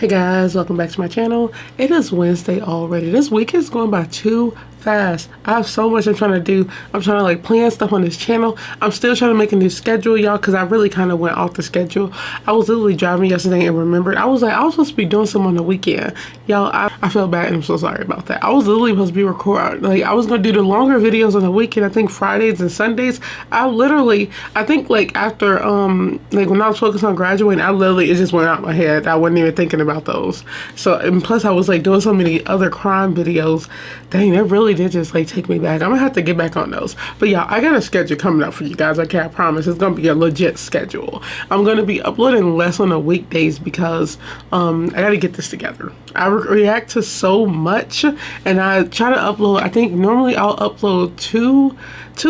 Hey guys, welcome back to my channel. It is Wednesday already. This week is going by too fast. I have so much I'm trying to do. I'm trying to like plan stuff on this channel. I'm still trying to make a new schedule, y'all, because I really kind of went off the schedule. I was literally driving yesterday and remembered. I was supposed to be doing something on the weekend. Y'all, I feel bad and I'm so sorry about that. I was literally supposed to be recording. Like, I was going to do the longer videos on the weekend. I think Fridays and Sundays. I think like after, like when I was focused on graduating, it just went out my head. I wasn't even thinking about those. So, and plus I was like doing so many other crime videos. Dang, that really did just like take me back. I'm gonna have to get back on those. But yeah, I got a schedule coming up for you guys. Okay, I promise it's gonna be a legit schedule. I'm gonna be uploading less on the weekdays because I gotta get this together. I react to so much and I try to upload. I think normally I'll upload two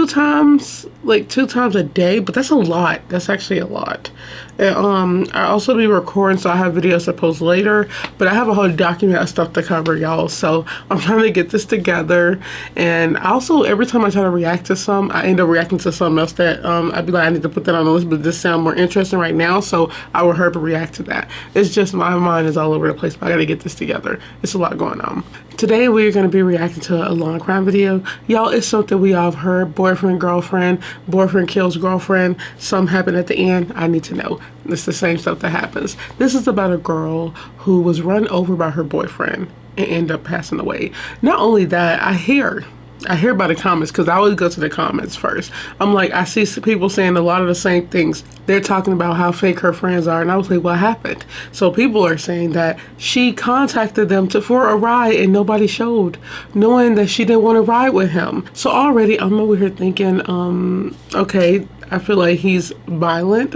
times a day, but that's a lot. That's actually a lot. And I also be recording, so I have videos to post later, but I have a whole document of stuff to cover, y'all. So I'm trying to get this together. And also every time I try to react to some, I end up reacting to something else that I'd be like, I need to put that on the list, but this sounds more interesting right now, so I will hurry to react to that. It's just my mind is all over the place, but I gotta get this together. It's a lot going on. Today we're gonna be reacting to a long crime video. Y'all, it's something we all have heard. Boyfriend, girlfriend, boyfriend kills girlfriend. Something happened at the end. I need to know. It's the same stuff that happens. This is about a girl who was run over by her boyfriend and ended up passing away. Not only that, I hear about the comments, because I always go to the comments first. I'm like, I see people saying a lot of the same things. They're talking about how fake her friends are, and I was like, what happened? So people are saying that she contacted them for a ride and nobody showed, knowing that she didn't want to ride with him. So already I'm over here thinking, okay, I feel like he's violent.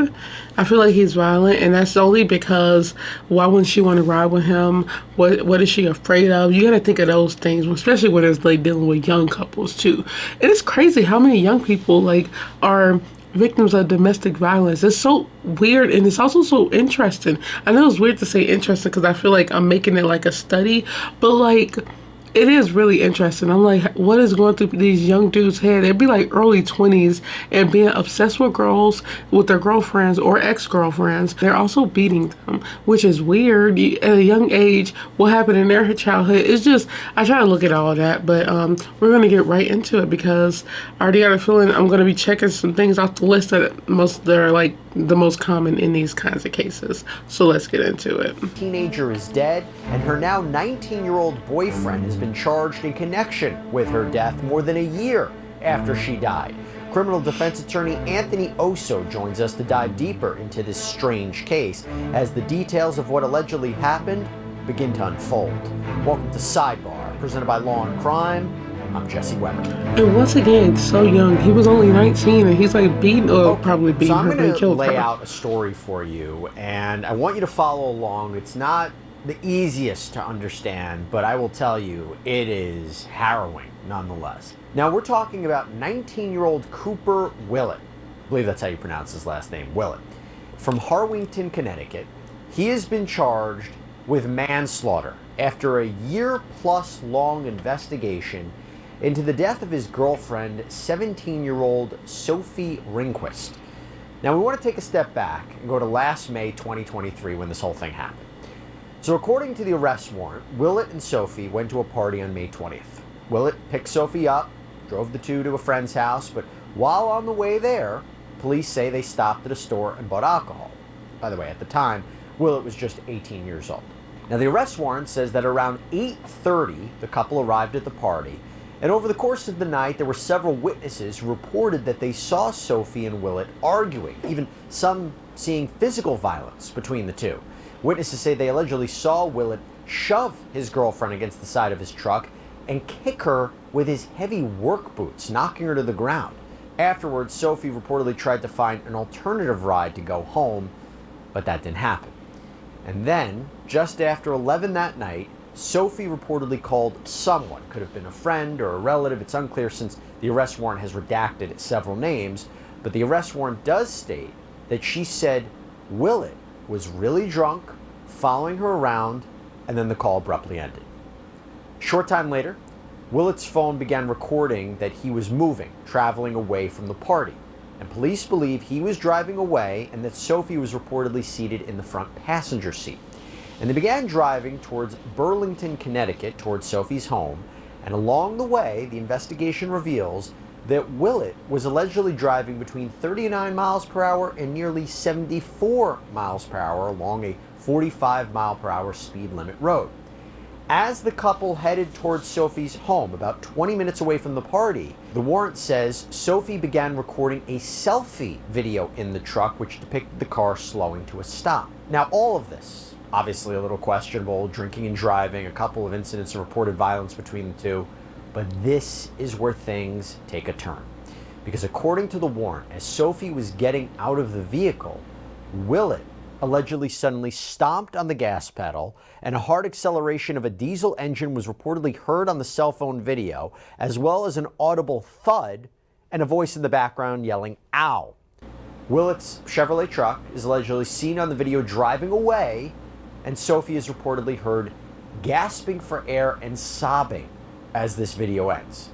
And that's only because why wouldn't she want to ride with him? What is she afraid of? You gotta think of those things, especially when it's like dealing with young couples too. And it's crazy how many young people like are victims of domestic violence. It's so weird, and it's also so interesting. I know it's weird to say interesting because I feel like I'm making it like a study, but like, it is really interesting. I'm like, what is going through these young dudes' head? They'd be like early 20s and being obsessed with girls, with their girlfriends or ex-girlfriends. They're also beating them, which is weird. At a young age, what happened in their childhood? It's just, I try to look at all of that, but we're going to get right into it because I already got a feeling I'm going to be checking some things off the list that are like the most common in these kinds of cases. So let's get into it. Teenager is dead, and her now 19-year-old boyfriend has been charged in connection with her death more than a year after she died. Criminal defense attorney Anthony Osso joins us to dive deeper into this strange case as the details of what allegedly happened begin to unfold. Welcome to Sidebar, presented by Law and Crime. I'm Jesse Weber. And once again, so young. He was only 19 and he's like probably beating her, but he killed her. So I'm going to lay out a story for you, and I want you to follow along. It's not the easiest to understand, but I will tell you, it is harrowing nonetheless. Now, we're talking about 19-year-old Cooper Willett. I believe that's how you pronounce his last name, Willett. From Harwington, Connecticut. He has been charged with manslaughter after a year-plus long investigation into the death of his girlfriend, 17-year-old Sophie Ringquist. Now, we want to take a step back and go to last May 2023 when this whole thing happened. So according to the arrest warrant, Willett and Sophie went to a party on May 20th. Willett picked Sophie up, drove the two to a friend's house, but while on the way there, police say they stopped at a store and bought alcohol. By the way, at the time, Willett was just 18 years old. Now, the arrest warrant says that around 8:30, the couple arrived at the party, and over the course of the night, there were several witnesses who reported that they saw Sophie and Willett arguing, even some seeing physical violence between the two. Witnesses say they allegedly saw Willett shove his girlfriend against the side of his truck and kick her with his heavy work boots, knocking her to the ground. Afterwards, Sophie reportedly tried to find an alternative ride to go home, but that didn't happen. And then, just after 11 that night, Sophie reportedly called someone. Could have been a friend or a relative. It's unclear since the arrest warrant has redacted several names, but the arrest warrant does state that she said Willett was really drunk, following her around, and then the call abruptly ended. Short time later, Willett's phone began recording that he was moving, traveling away from the party, and police believe he was driving away and that Sophie was reportedly seated in the front passenger seat. And they began driving towards Burlington, Connecticut, towards Sophie's home. And along the way, the investigation reveals that Willett was allegedly driving between 39 miles per hour and nearly 74 miles per hour along a 45 mile per hour speed limit road. As the couple headed towards Sophie's home, about 20 minutes away from the party, the warrant says Sophie began recording a selfie video in the truck, which depicted the car slowing to a stop. Now, all of this, obviously a little questionable, drinking and driving, a couple of incidents of reported violence between the two, but this is where things take a turn. Because according to the warrant, as Sophie was getting out of the vehicle, Willett allegedly suddenly stomped on the gas pedal, and a hard acceleration of a diesel engine was reportedly heard on the cell phone video, as well as an audible thud and a voice in the background yelling, "Ow." Willett's Chevrolet truck is allegedly seen on the video driving away, and Sophie is reportedly heard gasping for air and sobbing as this video ends.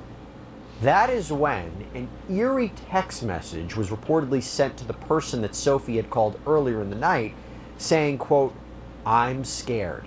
That is when an eerie text message was reportedly sent to the person that Sophie had called earlier in the night, saying, quote, "I'm scared."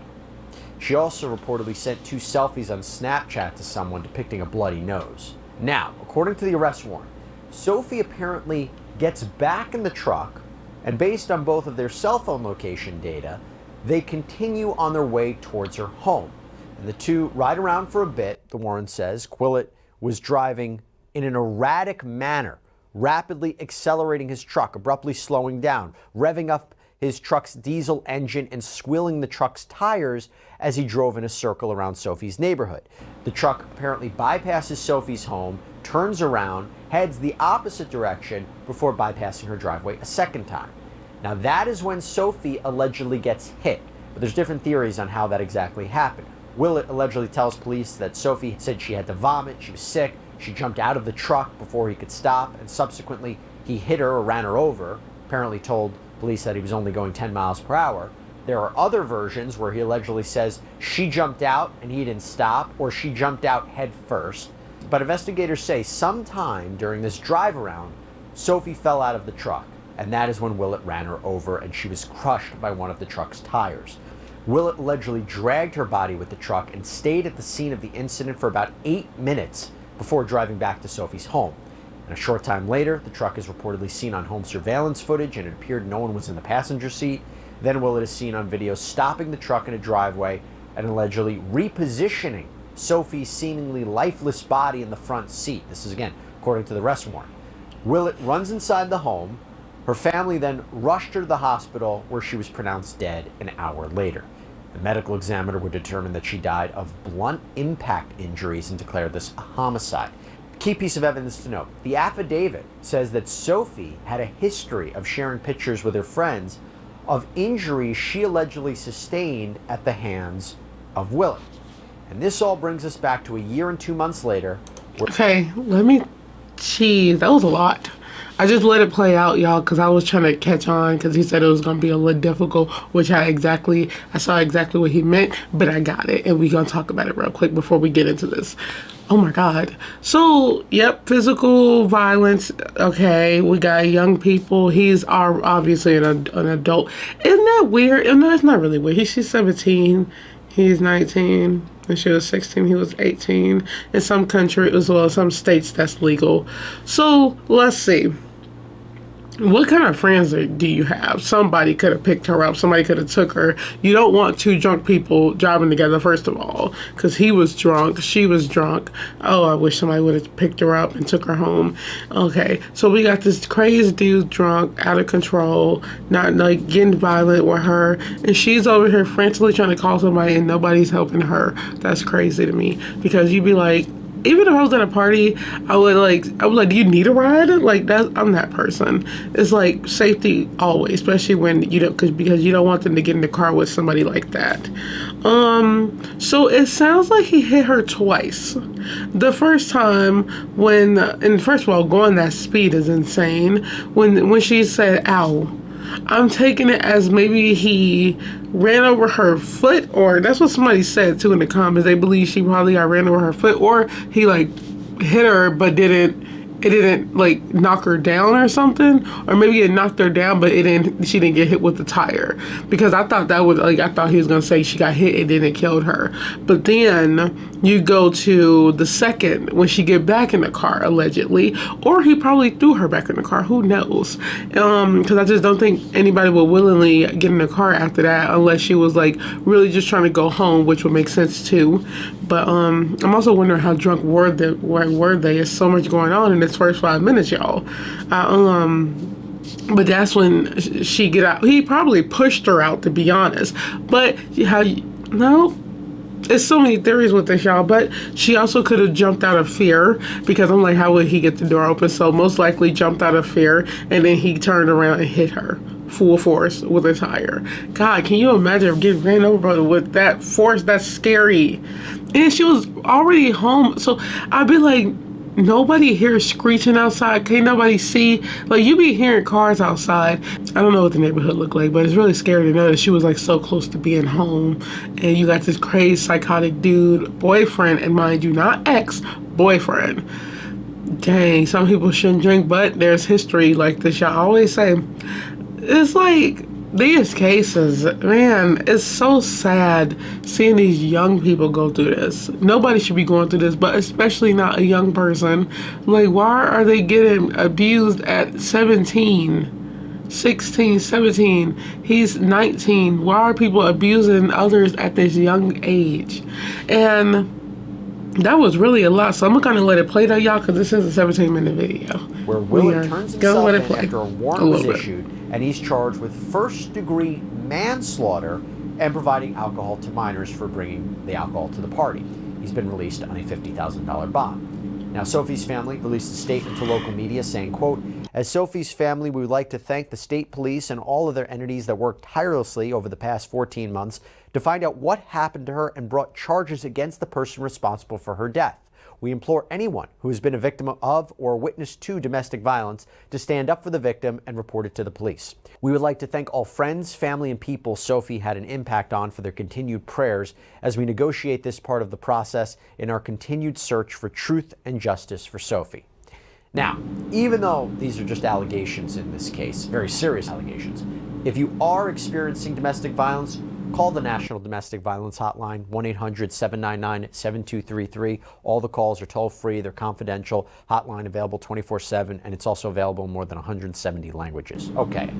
She also reportedly sent 2 selfies on Snapchat to someone depicting a bloody nose. Now, according to the arrest warrant, Sophie apparently gets back in the truck, and based on both of their cell phone location data, they continue on their way towards her home. And the two ride around for a bit, the warrant says. Willett was driving in an erratic manner, rapidly accelerating his truck, abruptly slowing down, revving up his truck's diesel engine and squealing the truck's tires as he drove in a circle around Sophie's neighborhood. The truck apparently bypasses Sophie's home, turns around, heads the opposite direction before bypassing her driveway a second time. Now that is when Sophie allegedly gets hit, but there's different theories on how that exactly happened. Willett allegedly tells police that Sophie said she had to vomit, she was sick, she jumped out of the truck before he could stop, and subsequently he hit her or ran her over, apparently told police that he was only going 10 miles per hour. There are other versions where he allegedly says she jumped out and he didn't stop, or she jumped out head first. But investigators say sometime during this drive around, Sophie fell out of the truck, and that is when Willett ran her over and she was crushed by one of the truck's tires. Willett allegedly dragged her body with the truck and stayed at the scene of the incident for about 8 minutes before driving back to Sophie's home. And a short time later, the truck is reportedly seen on home surveillance footage, and it appeared no one was in the passenger seat. Then Willett is seen on video stopping the truck in a driveway and allegedly repositioning Sophie's seemingly lifeless body in the front seat. This is, again, according to the arrest warrant. Willett runs inside the home. Her family then rushed her to the hospital, where she was pronounced dead an hour later. The medical examiner would determine that she died of blunt impact injuries and declared this a homicide. Key piece of evidence to note: the affidavit says that Sophie had a history of sharing pictures with her friends of injuries she allegedly sustained at the hands of Willett. And this all brings us back to a year and 2 months later. Okay, Jeez, that was a lot. I just let it play out, y'all, because I was trying to catch on, because he said it was going to be a little difficult, which I saw exactly what he meant, but I got it, and we're going to talk about it real quick before we get into this. Oh my God. So, yep, physical violence. Okay, we got young people. He's obviously an adult. Isn't that weird? No, it's not really weird. She's 17. He's 19. And she was 16, he was 18. In some countries as well, some states that's legal. So, let's see. What kind of friends do you have? Somebody could have picked her up. Somebody could have took her. You don't want 2 drunk people driving together, first of all, because he was drunk, she was drunk. Oh, I wish somebody would have picked her up and took her home. Okay, so we got this crazy dude drunk, out of control, not like getting violent with her, and she's over here frantically trying to call somebody and nobody's helping her. That's crazy to me, because you'd be like, even if I was at a party, I would like, do you need a ride? Like, I'm that person. It's like safety always, especially when because you don't want them to get in the car with somebody like that. So it sounds like he hit her twice. The first time and first of all, going that speed is insane. When she said, "Ow," I'm taking it as maybe he ran over her foot, or that's what somebody said too in the comments. They believe she probably got ran over her foot, or he like hit her but didn't it didn't like knock her down or something, or maybe it knocked her down, but she didn't get hit with the tire, because I thought that would, like, I thought he was gonna say she got hit and then it killed her. But then you go to the second when she get back in the car, allegedly, or he probably threw her back in the car, who knows, because I just don't think anybody would willingly get in the car after that unless she was like really just trying to go home, which would make sense too. But I'm also wondering how drunk were they? There's so much going on in this first 5 minutes, y'all. But that's when she get out. He probably pushed her out, to be honest. But no, there's so many theories with this, y'all. But she also could have jumped out of fear, because I'm like, how would he get the door open? So most likely jumped out of fear, and then he turned around and hit her full force with a tire. God, can you imagine getting ran over with that force? That's scary. And she was already home, so I'd be like, nobody hears screeching outside. Can't nobody see? Like, you be hearing cars outside. I don't know what the neighborhood looked like, but it's really scary to know that she was like so close to being home, and you got this crazy psychotic dude, boyfriend, and mind you, not ex-boyfriend. Dang, some people shouldn't drink, but there's history like this. Y'all always say, it's like these cases, man, it's so sad seeing these young people go through this. Nobody should be going through this, but especially not a young person. Like, why are they getting abused at 17, 16, 17? He's 19. Why are people abusing others at this young age? And that was really a lot, so I'm gonna let it play though, y'all, because this is a 17-minute video. Where Willard turns himself in after a warrant was issued, and he's charged with first-degree manslaughter and providing alcohol to minors for bringing the alcohol to the party. He's been released on a $50,000 bond. Now, Sophie's family released a statement to local media saying, quote, "As Sophie's family, we would like to thank the state police and all other entities that worked tirelessly over the past 14 months to find out what happened to her and brought charges against the person responsible for her death. We implore anyone who has been a victim of or witness to domestic violence to stand up for the victim and report it to the police. We would like to thank all friends, family, and people Sophie had an impact on for their continued prayers as we negotiate this part of the process in our continued search for truth and justice for Sophie." Now, even though these are just allegations in this case, very serious allegations, if you are experiencing domestic violence, call the National Domestic Violence Hotline, 1-800-799-7233. All the calls are toll-free. They're confidential. Hotline available 24/7, and it's also available in more than 170 languages. Okay.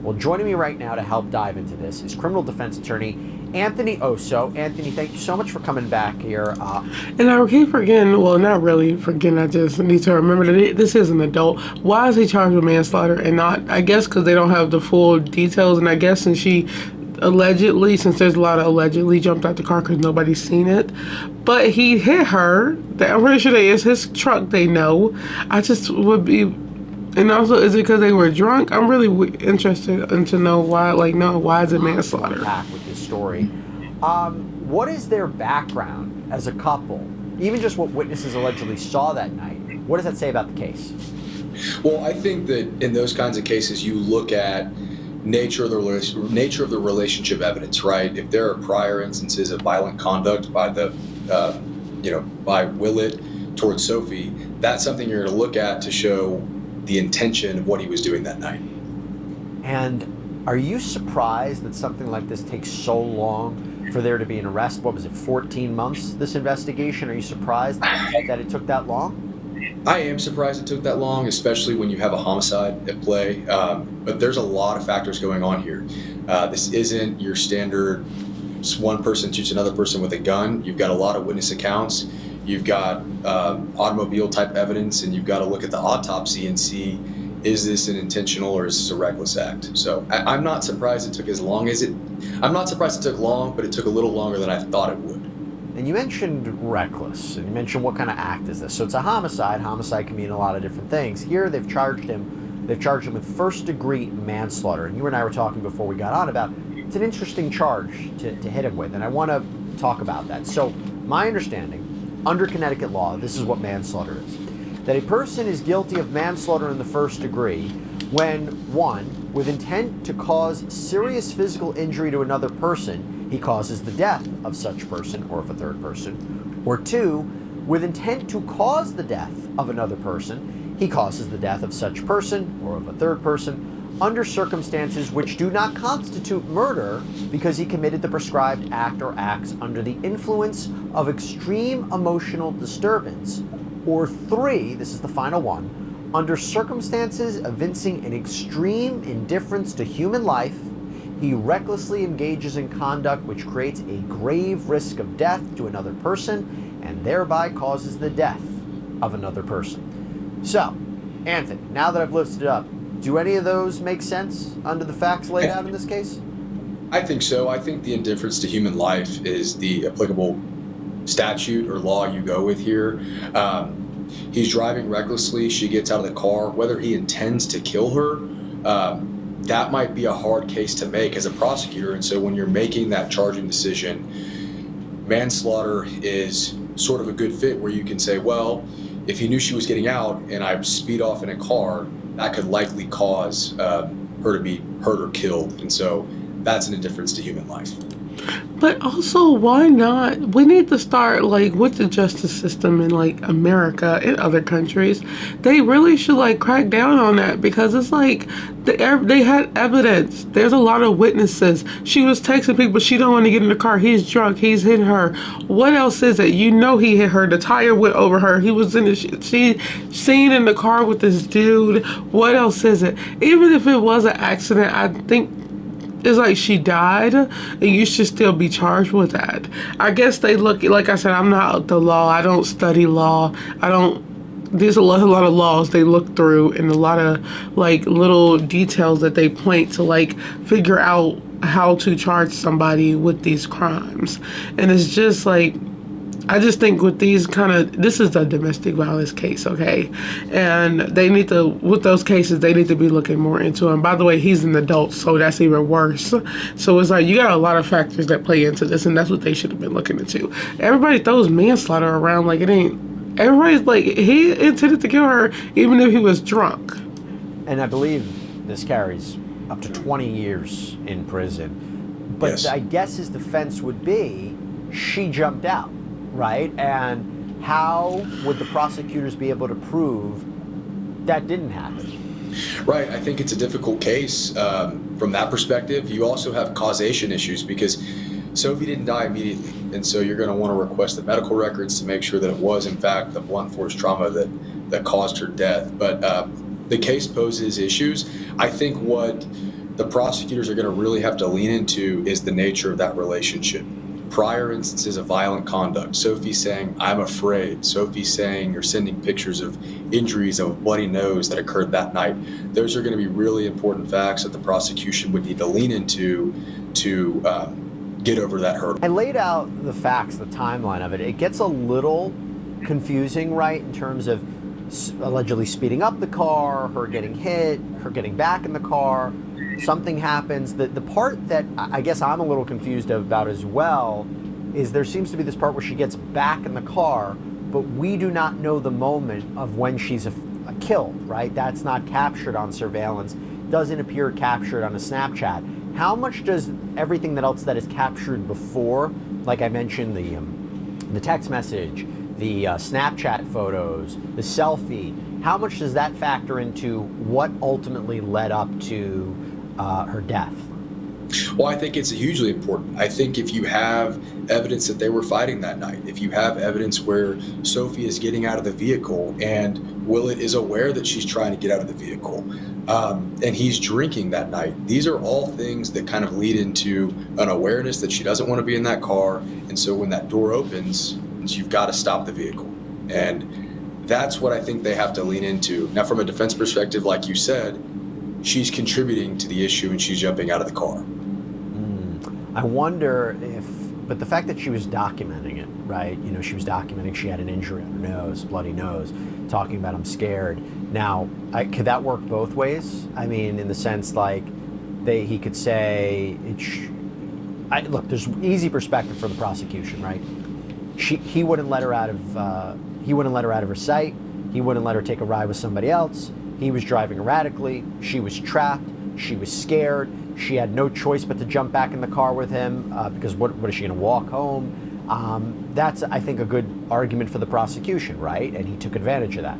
Well, joining me right now to help dive into this is criminal defense attorney Anthony Osso. Anthony, thank you so much for coming back here. And I keep forgetting, well, not really forgetting, I just need to remember that this is an adult. Why is he charged with manslaughter and not, I guess because they don't have the full details, and I guess since she allegedly, since there's a lot of allegedly, jumped out the car because nobody's seen it, but he hit her. I'm pretty sure it's his truck, they know. I just would be, and also, is it because they were drunk? I'm really interested in to know why, like, no, why is it manslaughter? Back with this story. What is their background as a couple? Even just what witnesses allegedly saw that night. What does that say about the case? Well, I think that in those kinds of cases, you look at nature of the relationship evidence, right? If there are prior instances of violent conduct by by Willett towards Sophie, that's something you're going to look at to show the intention of what he was doing that night. And are you surprised that something like this takes so long for there to be an arrest? What was it, 14 months, this investigation? Are you surprised that it took that long? I am surprised it took that long, especially when you have a homicide at play. But there's a lot of factors going on here. This isn't your standard one person shoots another person with a gun. You've got a lot of witness accounts. You've got automobile type evidence, and you've got to look at the autopsy and see, is this an intentional or is this a reckless act? So I'm not surprised it took as long as it. I'm not surprised it took long, but it took a little longer than I thought it would. And you mentioned reckless, and you mentioned what kind of act is this. So it's a homicide. Homicide can mean a lot of different things. Here they've charged him with first-degree manslaughter. And you and I were talking before we got on about it's an interesting charge to hit him with, and I want to talk about that. So my understanding, under Connecticut law, this is what manslaughter is. That a person is guilty of manslaughter in the first degree when, one, with intent to cause serious physical injury to another person, he causes the death of such person or of a third person, or two, with intent to cause the death of another person, he causes the death of such person or of a third person under circumstances which do not constitute murder because he committed the prescribed act or acts under the influence of extreme emotional disturbance. Or 3, this is the final one, under circumstances evincing an extreme indifference to human life, he recklessly engages in conduct which creates a grave risk of death to another person and thereby causes the death of another person. So, Anthony, now that I've listed it up, do any of those make sense under the facts laid out in this case? I think so. I think the indifference to human life is the applicable statute or law you go with here. He's driving recklessly. She gets out of the car. Whether he intends to kill her, that might be a hard case to make as a prosecutor. And so when you're making that charging decision, manslaughter is sort of a good fit where you can say, well, if he knew she was getting out and I speed off in a car, that could likely cause her to be hurt or killed. And so that's an indifference to human life. But also, why not? We need to start like with the justice system in like America and other countries. They really should like crack down on that because it's like they had evidence. There's a lot of witnesses. She was texting people. She don't want to get in the car. He's drunk. He's hitting her. What else is it? You know he hit her. The tire went over her. He was in the she seen in the car with this dude. What else is it? Even if it was an accident, I think it's like she died and you should still be charged with that. I guess they look, like I said, I'm not the law. I don't study law. There's a lot of laws they look through and a lot of like little details that they point to like figure out how to charge somebody with these crimes. And it's just like, I just think with these this is a domestic violence case, okay? And they need to, with those cases, they need to be looking more into it. By the way, he's an adult, so that's even worse. So it's like, you got a lot of factors that play into this, and that's what they should have been looking into. Everybody throws manslaughter around like it ain't, everybody's like, he intended to kill her even if he was drunk. And I believe this carries up to 20 years in prison. But Yes. I guess his defense would be, she jumped out. Right? And how would the prosecutors be able to prove that didn't happen? Right. I think it's a difficult case from that perspective. You also have causation issues because Sophie didn't die immediately. And so you're going to want to request the medical records to make sure that it was, in fact, the blunt force trauma that caused her death. But the case poses issues. I think what the prosecutors are going to really have to lean into is the nature of that relationship. Prior instances of violent conduct. Sophie saying, I'm afraid. Sophie saying or sending pictures of injuries of a bloody nose that occurred that night. Those are going to be really important facts that the prosecution would need to lean into to get over that hurdle. I laid out the facts, the timeline of it. It gets a little confusing, right, in terms of allegedly speeding up the car, her getting hit, her getting back in the car. Something happens. The part that I guess I'm a little confused about as well is there seems to be this part where she gets back in the car, but we do not know the moment of when she's killed, right? That's not captured on surveillance, doesn't appear captured on a Snapchat. How much does everything else that is captured before, like I mentioned, the text message, the Snapchat photos, the selfie, how much does that factor into what ultimately led up to her death? Well, I think it's hugely important. I think if you have evidence that they were fighting that night, if you have evidence where Sophie is getting out of the vehicle and Willett is aware that she's trying to get out of the vehicle, and he's drinking that night, these are all things that kind of lead into an awareness that she doesn't want to be in that car. And so when that door opens, you've got to stop the vehicle. And that's what I think they have to lean into. Now, from a defense perspective, like you said, she's contributing to the issue and she's jumping out of the car. I wonder if, but the fact that she was documenting it, right? You know, she was documenting she had an injury on her nose, bloody nose, talking about I'm scared. Now, could that work both ways? I mean, in the sense like he could say, look, there's easy perspective for the prosecution, right? He wouldn't let her out of her sight. He wouldn't let her take a ride with somebody else. He was driving erratically. She was trapped. She was scared. She had no choice but to jump back in the car with him because what is she going to walk home? That's, I think, a good argument for the prosecution, right? And he took advantage of that.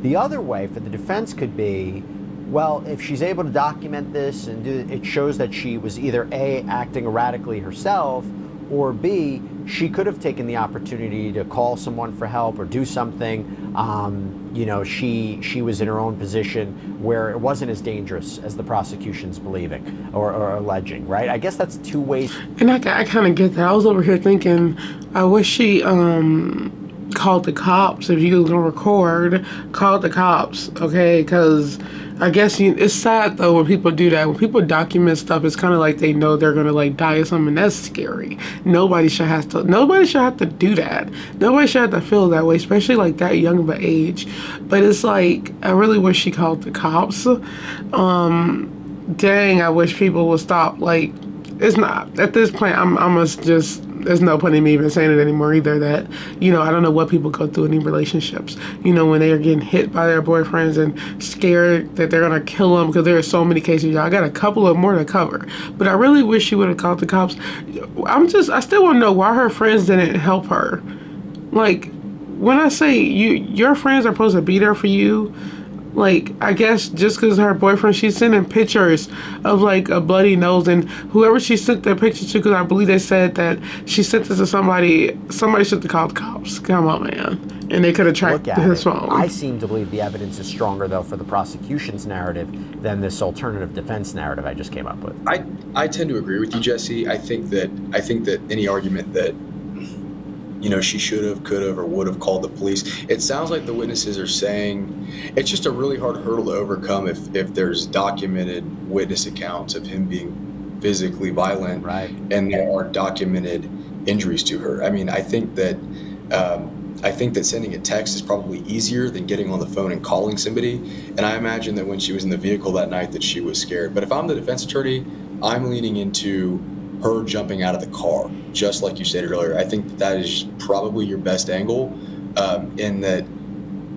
The other way for the defense could be, well, if she's able to document this and it shows that she was either A, acting erratically herself, or B, she could have taken the opportunity to call someone for help or do something. She was in her own position where it wasn't as dangerous as the prosecution's believing or alleging, right? I guess that's two ways. And I kind of get that. I was over here thinking, I wish she called the cops. If you was gonna record, call the cops, okay? Because I guess it's sad though when people do that. When people document stuff, it's kind of like they know they're gonna like die or something. That's scary. Nobody should have to do that. Nobody should have to feel that way, especially like that young of an age. But it's like I really wish she called the cops. Dang, I wish people would stop. Like, it's not at this point. There's no point in me even saying it anymore either. That, I don't know what people go through in these relationships. When they are getting hit by their boyfriends and scared that they're gonna kill them, because there are so many cases. I got a couple of more to cover, but I really wish she would have called the cops. I still want to know why her friends didn't help her. Like, when I say your friends are supposed to be there for you. Like, I guess just because her boyfriend, she's sending pictures of like a bloody nose, and whoever she sent that picture to, because I believe they said that she sent this to somebody should have called the cops. Come on, man. And they could have tracked his phone. I seem to believe the evidence is stronger, though, for the prosecution's narrative than this alternative defense narrative I just came up with. I tend to agree with you, Jesse. I think that any argument that she should have, could have, or would have called the police. It sounds like the witnesses are saying it's just a really hard hurdle to overcome if there's documented witness accounts of him being physically violent, right, and there are documented injuries to her. I mean, I think that sending a text is probably easier than getting on the phone and calling somebody. And I imagine that when she was in the vehicle that night that she was scared. But if I'm the defense attorney, I'm leaning into her jumping out of the car, just like you stated earlier. I think that is probably your best angle, in that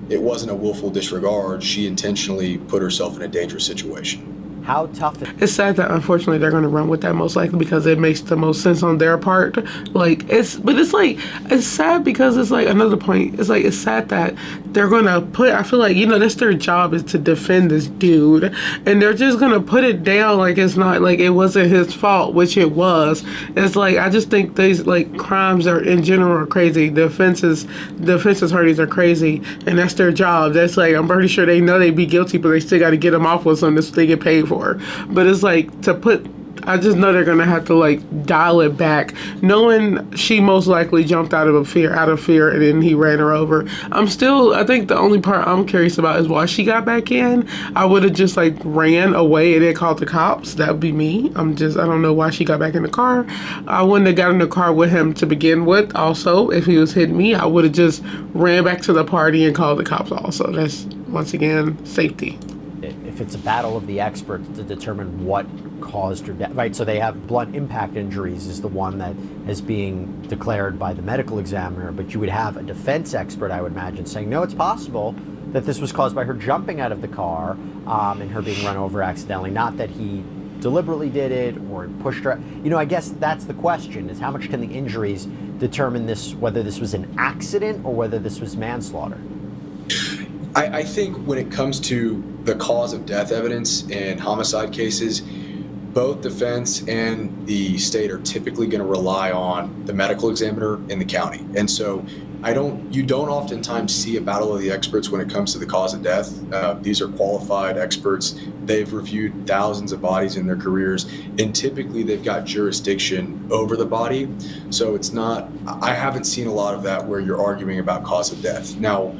it wasn't a willful disregard. She intentionally put herself in a dangerous situation. How tough it's sad that unfortunately they're going to run with that, most likely because it makes the most sense on their part. Like, it's sad because it's like another point. It's like, it's sad that they're going to I feel like, that's their job, is to defend this dude, and they're just going to put it down like it's not, like it wasn't his fault, which it was. It's like, I just think these like crimes are in general are crazy. The offenses attorneys are crazy, and that's their job. That's like, I'm pretty sure they know they'd be guilty, but they still got to get them off with something so they get paid for. But it's like, I just know they're gonna have to like dial it back, knowing she most likely jumped out of fear, and then he ran her over. I think the only part I'm curious about is why she got back in. I would have just like ran away and then called the cops. That would be me. I don't know why she got back in the car. I wouldn't have got in the car with him to begin with. Also, if he was hitting me, I would have just ran back to the party and called the cops also. That's, once again, safety. If it's a battle of the experts to determine what caused her death, right? So they have blunt impact injuries is the one that is being declared by the medical examiner, but you would have a defense expert, I would imagine, saying, no, it's possible that this was caused by her jumping out of the car and her being run over accidentally, not that he deliberately did it or pushed her. I guess that's the question, is how much can the injuries determine whether this was an accident or whether this was manslaughter? I think when it comes to the cause of death evidence in homicide cases, both defense and the state are typically going to rely on the medical examiner in the county. And so you don't oftentimes see a battle of the experts when it comes to the cause of death. These are qualified experts. They've reviewed thousands of bodies in their careers, and typically they've got jurisdiction over the body. So I haven't seen a lot of that where you're arguing about cause of death. Now,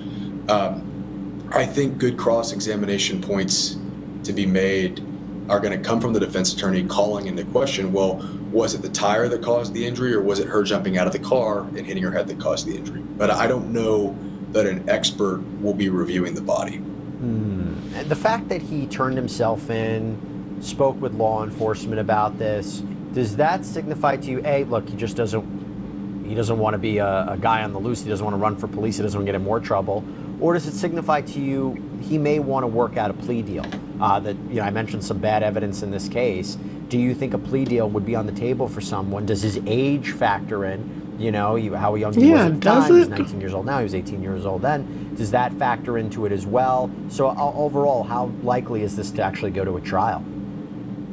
I think good cross-examination points to be made are going to come from the defense attorney calling into question, well, was it the tire that caused the injury, or was it her jumping out of the car and hitting her head that caused the injury? But I don't know that an expert will be reviewing the body. And the fact that he turned himself in, spoke with law enforcement about this, does that signify to you, A, look, he doesn't want to be a guy on the loose, he doesn't want to run for police, he doesn't want to get in more trouble? Or does it signify to you he may want to work out a plea deal? I mentioned some bad evidence in this case. Do you think a plea deal would be on the table for someone? Does his age factor in? How young he was at the time? He's 19 years old now. He was 18 years old then. Does that factor into it as well? So overall, how likely is this to actually go to a trial?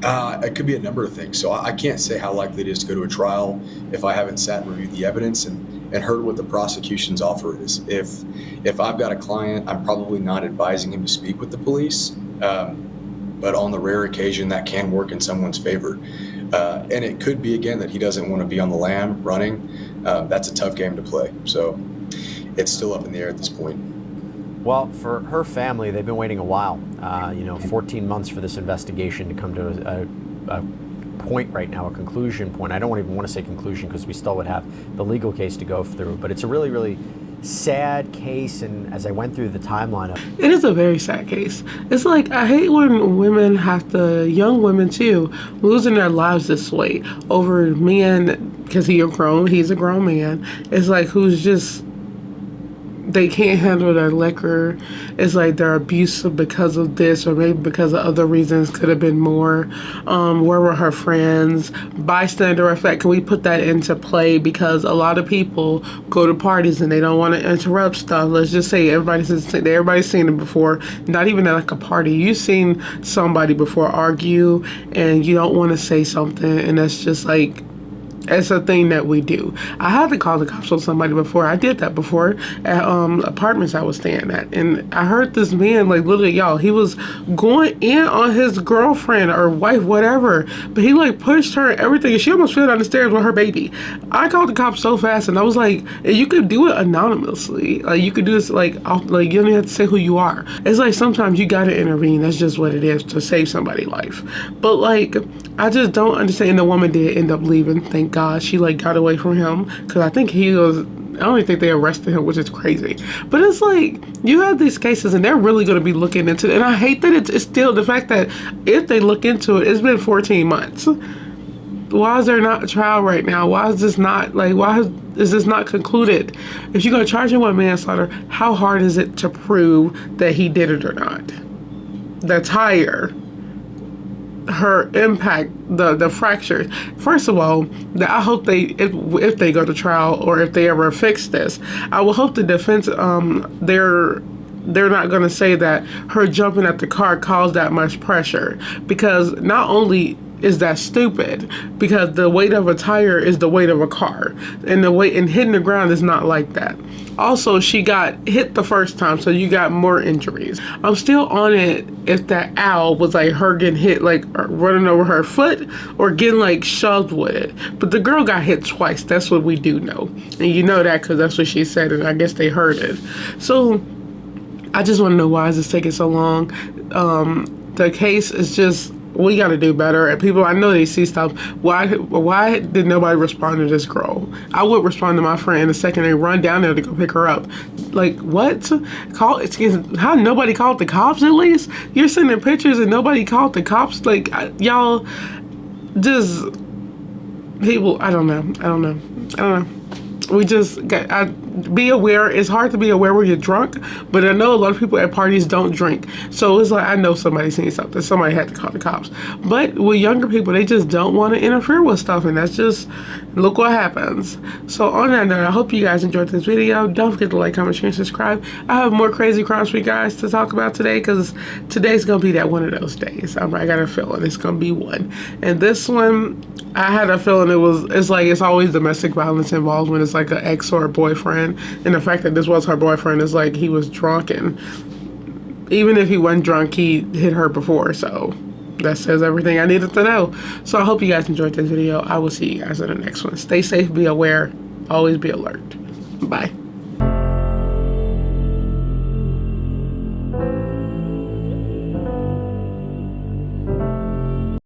It could be a number of things. So I can't say how likely it is to go to a trial if I haven't sat and reviewed the evidence and heard what the prosecution's offer is. If I've got a client, I'm probably not advising him to speak with the police. But on the rare occasion that can work in someone's favor. And it could be, again, that he doesn't want to be on the lam running. That's a tough game to play. So it's still up in the air at this point. Well, for her family, they've been waiting a while, 14 months for this investigation to come to a point right now, a conclusion point. I don't even want to say conclusion because we still would have the legal case to go through, but it's a really, really sad case. And as I went through the timeline of It is a very sad case. It's like, I hate when women have to, young women too, losing their lives this way over men, because he's a grown man. It's like, who's just, they can't handle their liquor. It's like they're abusive because of this, or maybe because of other reasons. Could have been more. Where were her friends? Bystander effect. Can we put that into play? Because a lot of people go to parties and they don't want to interrupt stuff. Let's just say everybody's seen it before. Not even at like a party. You've seen somebody before argue and you don't want to say something, and that's just like, it's a thing that we do. I had to call the cops on somebody before. I did that before at apartments I was staying at. And I heard this man, like, literally, y'all, he was going in on his girlfriend or wife, whatever. But he, like, pushed her and everything. And she almost fell down the stairs with her baby. I called the cops so fast, and I was like, you could do it anonymously. Like, you could do this, like, you don't even have to say who you are. It's like sometimes you got to intervene. That's just what it is, to save somebody's life. But, like, I just don't understand. The woman did end up leaving, thank God. She like got away from him, because I think I don't even think they arrested him, which is crazy. But it's like, you have these cases and they're really going to be looking into it. And I hate that it's still the fact that if they look into it, it's been 14 months. Why is there not a trial right now? Why is this not, like, is this not concluded? If you're going to charge him with manslaughter, how hard is it to prove that he did it or not? The tire, her impact, the fractures. First of all, I hope if they go to trial, or if they ever fix this, I will hope the defense, they're not going to say that her jumping at the car caused that much pressure, because not only is that stupid, because the weight of a tire is the weight of a car, and the weight and hitting the ground is not like that. Also, she got hit the first time, so you got more injuries. I'm still on it if that owl was like her getting hit, like running over her foot, or getting like shoved with it. But the girl got hit twice. That's what we do know. And you know that because that's what she said, and I guess they heard it. So I just want to know, why is this taking so long? The case is just, we got to do better. And people, I know they see stuff. Why did nobody respond to this girl? I would respond to my friend the second they run down there to go pick her up. Like, what? How nobody called the cops at least? You're sending pictures and nobody called the cops? Like, y'all just, people, I don't know. We just be aware. It's hard to be aware when you're drunk, but I know a lot of people at parties don't drink. So it's like, I know somebody's seen something. Somebody had to call the cops. But with younger people, they just don't want to interfere with stuff, and that's just, look what happens. So on that note, I hope you guys enjoyed this video. Don't forget to like, comment, share, and subscribe. I have more crazy crimes for you guys to talk about today, because today's gonna be that one of those days. I got a feeling it's gonna be one. And this one, I had a feeling it's always domestic violence involved when it's like an ex or a boyfriend. And the fact that this was her boyfriend is like, he was drunk, and even if he wasn't drunk, he hit her before. So that says everything I needed to know. So I hope you guys enjoyed this video. I will see you guys in the next one. Stay safe, be aware, always be alert. Bye.